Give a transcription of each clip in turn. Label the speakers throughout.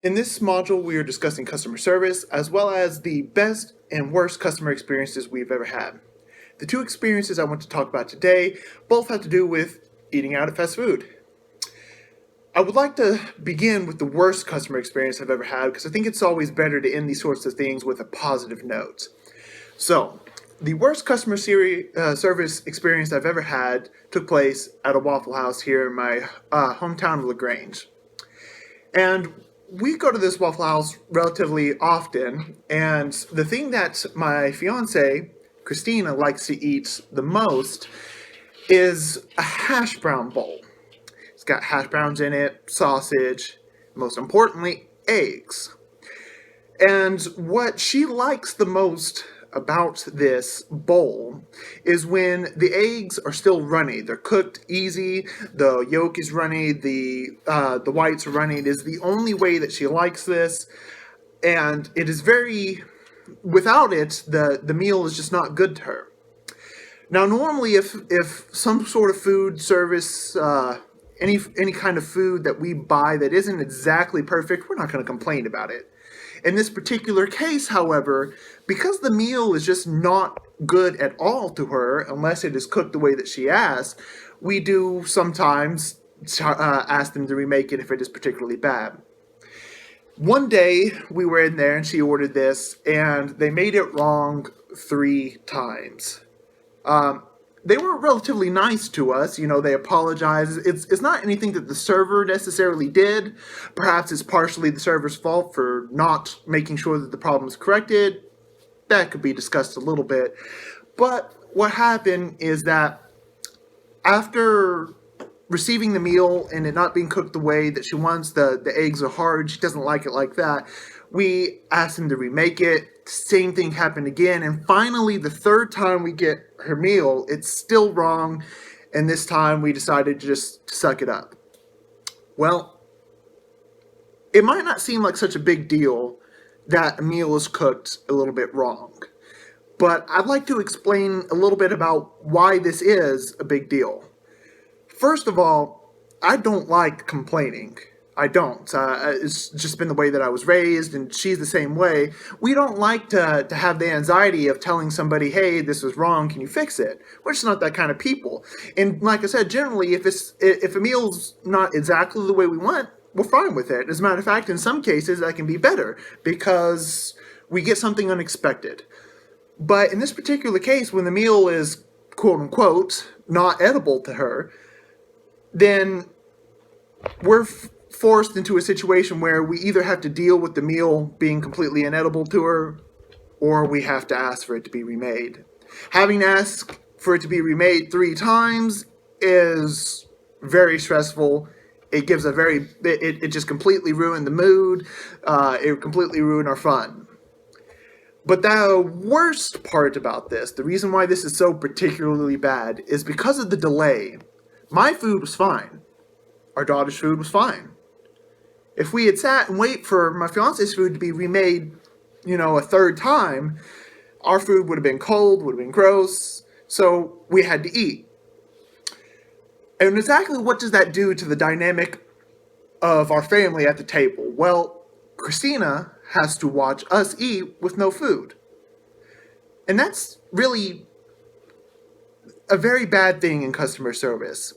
Speaker 1: In this module, we are discussing customer service as well as the best and worst customer experiences we've ever had. The two experiences I want to talk about today both have to do with eating out at fast food. I would like to begin with the worst customer experience I've ever had because I think it's always better to end these sorts of things with a positive note. So, the worst service experience I've ever had took place at a Waffle House here in my hometown of LaGrange. And we go to this Waffle House relatively often, and the thing that my fiance, Christina, likes to eat the most is a hash brown bowl. It's got hash browns in it, sausage, most importantly, eggs. And what she likes the most about this bowl is when the eggs are still runny. They're cooked easy. The yolk is runny. The whites are runny. It is the only way that she likes this, and it is very. Without it, the meal is just not good to her. Now, normally, if some sort of food service, any kind of food that we buy that isn't exactly perfect, we're not going to complain about it. In this particular case, however, because the meal is just not good at all to her, unless it is cooked the way that she asked, we do sometimes ask them to remake it if it is particularly bad. One day, we were in there and she ordered this, and they made it wrong 3 times. They were relatively nice to us. They apologized. It's not anything that the server necessarily did. Perhaps it's partially the server's fault for not making sure that the problem is corrected. That could be discussed a little bit. But what happened is that after receiving the meal and it not being cooked the way that she wants, the eggs are hard, she doesn't like it like that, we asked them to remake it. Same thing happened again, and finally the third time we get her meal, it's still wrong, and this time we decided to just suck it up. Well, it might not seem like such a big deal that a meal is cooked a little bit wrong, but I'd like to explain a little bit about why this is a big deal. First of all, I don't like complaining. I don't. It's just been the way that I was raised, and she's the same way. We don't like to have the anxiety of telling somebody, hey, this was wrong, can you fix it? We're just not that kind of people. And like I said, generally, if a meal's not exactly the way we want, we're fine with it. As a matter of fact, in some cases, that can be better because we get something unexpected. But in this particular case, when the meal is quote unquote not edible to her, then we're forced into a situation where we either have to deal with the meal being completely inedible to her, or we have to ask for it to be remade. Having to ask for it to be remade 3 times is very stressful. It gives it just completely ruined the mood. It completely ruined our fun. But the worst part about this, the reason why this is so particularly bad, is because of the delay. My food was fine. Our daughter's food was fine. If we had sat and wait for my fiance's food to be remade, a third time, our food would have been cold, would have been gross, so we had to eat. And exactly what does that do to the dynamic of our family at the table? Well, Christina has to watch us eat with no food. And that's really a very bad thing in customer service.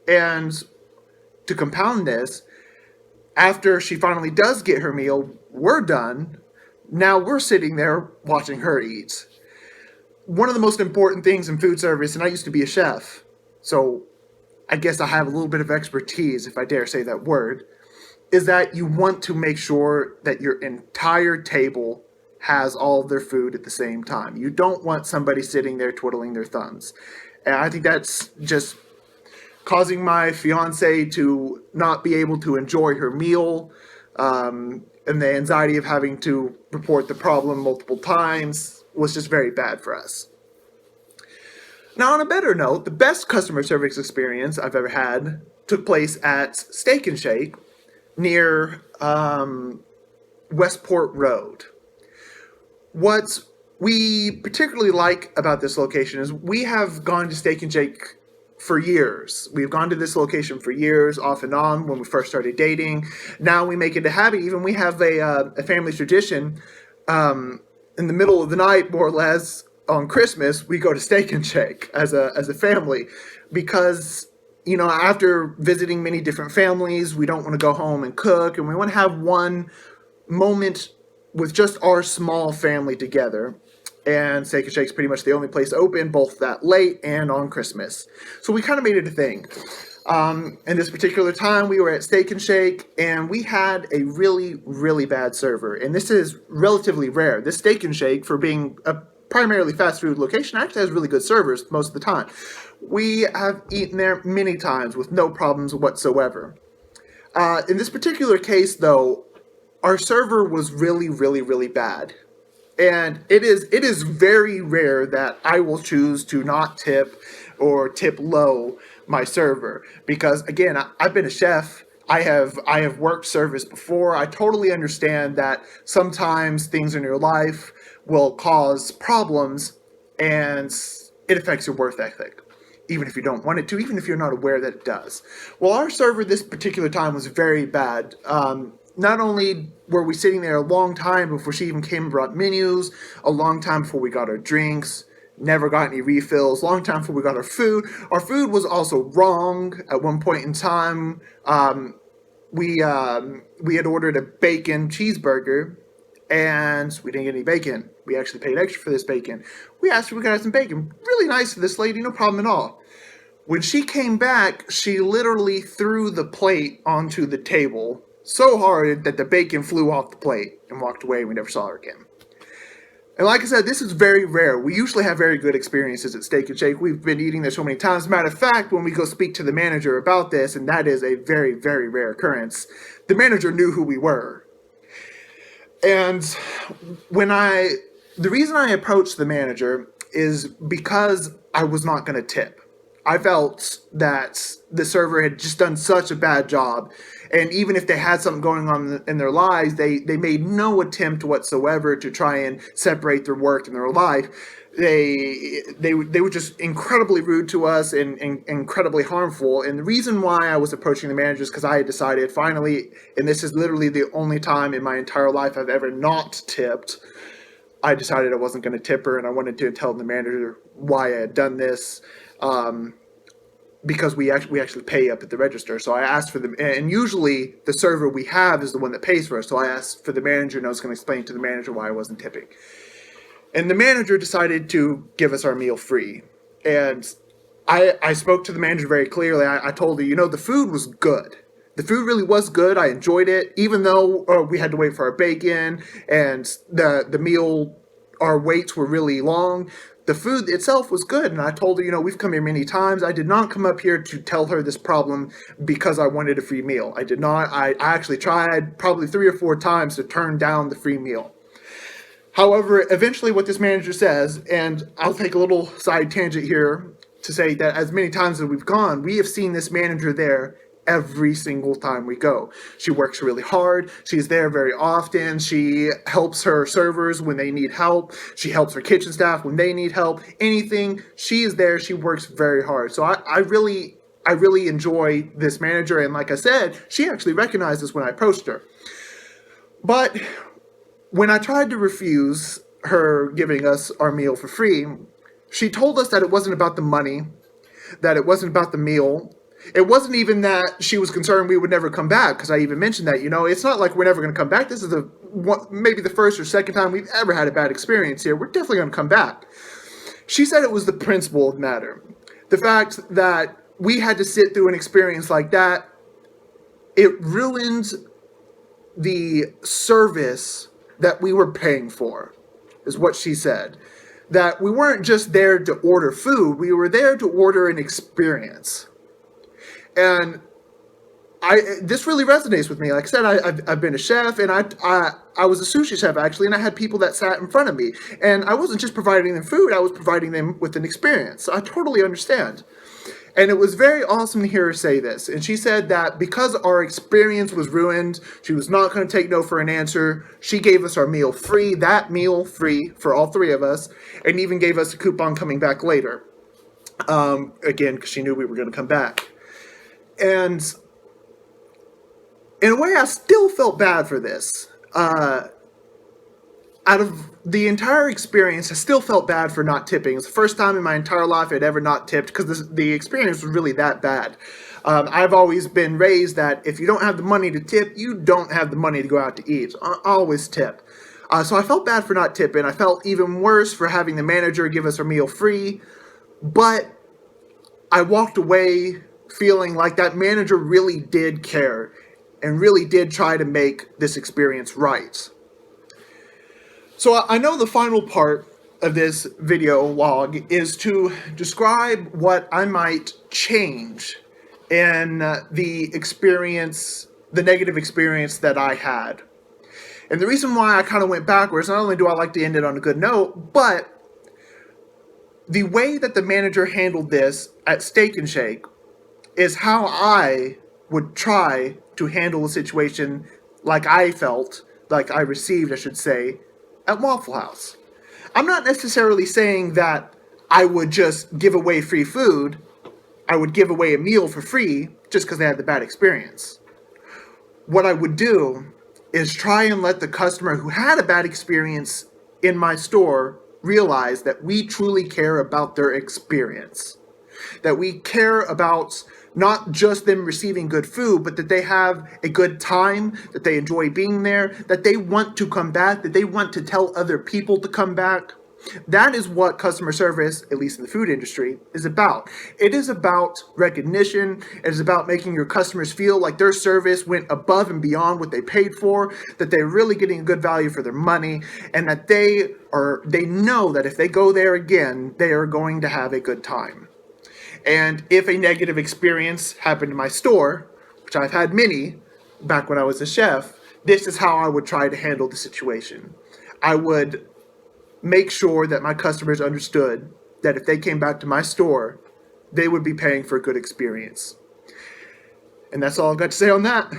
Speaker 1: And to compound this, after she finally does get her meal, we're done. Now we're sitting there watching her eat. One of the most important things in food service, and I used to be a chef, so I guess I have a little bit of expertise, if I dare say that word, is that you want to make sure that your entire table has all of their food at the same time. You don't want somebody sitting there twiddling their thumbs. And I think that's just causing my fiance to not be able to enjoy her meal, and the anxiety of having to report the problem multiple times was just very bad for us. Now, on a better note, the best customer service experience I've ever had took place at Steak and Shake near Westport Road. What we particularly like about this location is we have gone to Steak and Shake for years. We've gone to this location for years, off and on, when we first started dating. Now we make it a habit. Even we have a family tradition. In the middle of the night, more or less, on Christmas, we go to Steak and Shake as a family, because after visiting many different families, we don't want to go home and cook, and we want to have one moment with just our small family together. And Steak and Shake's pretty much the only place open, both that late and on Christmas. So we kind of made it a thing. In this particular time, we were at Steak and Shake, and we had a really, really bad server. And this is relatively rare. This Steak and Shake, for being a primarily fast food location, actually has really good servers most of the time. We have eaten there many times with no problems whatsoever. In this particular case, though, our server was really, really, really bad. And it is very rare that I will choose to not tip or tip low my server, because again, I've been a chef. I have worked service before. I totally understand that sometimes things in your life will cause problems, and it affects your work ethic, even if you don't want it to, even if you're not aware that it does. Well, our server this particular time was very bad. Not only were we sitting there a long time before she even came and brought menus, a long time before we got our drinks, never got any refills, long time before we got our food. Our food was also wrong at one point in time. We had ordered a bacon cheeseburger, and we didn't get any bacon. We actually paid extra for this bacon. We asked if we could have some bacon. Really nice of this lady, no problem at all. When she came back, she literally threw the plate onto the table so hard that the bacon flew off the plate and walked away. We never saw her again. And like I said, this is very rare. We usually have very good experiences at Steak and Shake. We've been eating there so many times. As a matter of fact, when we go speak to the manager about this, and that is a very, very rare occurrence, the manager knew who we were. And the reason I approached the manager is because I was not going to tip. I felt that the server had just done such a bad job, and even if they had something going on in their lives, they made no attempt whatsoever to try and separate their work and their life. They were just incredibly rude to us and incredibly harmful. And the reason why I was approaching the manager is because I had decided finally, and this is literally the only time in my entire life I've ever not tipped, I decided I wasn't going to tip her, and I wanted to tell the manager why I had done this. Because we actually pay up at the register. So I asked for them, and usually the server we have is the one that pays for us. So I asked for the manager, and I was going to explain to the manager why I wasn't tipping. And the manager decided to give us our meal free. And I spoke to the manager very clearly. I told her, the food was good. The food really was good. I enjoyed it, even though we had to wait for our bacon, and the meal, our waits were really long. The food itself was good, and I told her, we've come here many times. I did not come up here to tell her this problem because I wanted a free meal. I did not. I actually tried probably 3 or 4 times to turn down the free meal. However, eventually what this manager says, and I'll take a little side tangent here to say that as many times as we've gone, we have seen this manager there every single time we go. She works really hard. She's there very often. She helps her servers when they need help. She helps her kitchen staff when they need help. Anything, she is there. She works very hard. So I really enjoy this manager. And like I said, she actually recognized us when I approached her. But when I tried to refuse her giving us our meal for free, she told us that it wasn't about the money, that it wasn't about the meal. It wasn't even that she was concerned we would never come back, because I even mentioned that, it's not like we're never going to come back. This is maybe the first or second time we've ever had a bad experience here. We're definitely going to come back. She said it was the principle of the matter. The fact that we had to sit through an experience like that, it ruined the service that we were paying for, is what she said. That we weren't just there to order food, we were there to order an experience. And this really resonates with me. Like I said, I've been a chef, and I was a sushi chef actually, and I had people that sat in front of me, and I wasn't just providing them food, I was providing them with an experience. So I totally understand. And it was very awesome to hear her say this. And she said that because our experience was ruined, she was not going to take no for an answer. She gave us our meal free, that meal free for all 3 of us, and even gave us a coupon coming back later. again, because she knew we were going to come back. And in a way, I still felt bad for this. Out of the entire experience, I still felt bad for not tipping. It's the first time in my entire life I'd ever not tipped because the experience was really that bad. I've always been raised that if you don't have the money to tip, you don't have the money to go out to eat. I always tip. So I felt bad for not tipping. I felt even worse for having the manager give us our meal free. But I walked away feeling like that manager really did care and really did try to make this experience right. So I know the final part of this video log is to describe what I might change in the experience, the negative experience that I had. And the reason why I kind of went backwards, not only do I like to end it on a good note, but the way that the manager handled this at Steak and Shake is how I would try to handle a situation like I felt, like I received, I should say, at Waffle House. I'm not necessarily saying that I would just give away free food. I would give away a meal for free just because they had the bad experience. What I would do is try and let the customer who had a bad experience in my store realize that we truly care about their experience. That we care about not just them receiving good food, but that they have a good time, that they enjoy being there, that they want to come back, that they want to tell other people to come back. That is what customer service, at least in the food industry, is about. It is about recognition. It is about making your customers feel like their service went above and beyond what they paid for, that they're really getting a good value for their money, and that they know that if they go there again, they are going to have a good time. And if a negative experience happened in my store, which I've had many back when I was a chef, this is how I would try to handle the situation. I would make sure that my customers understood that if they came back to my store, they would be paying for a good experience. And that's all I've got to say on that.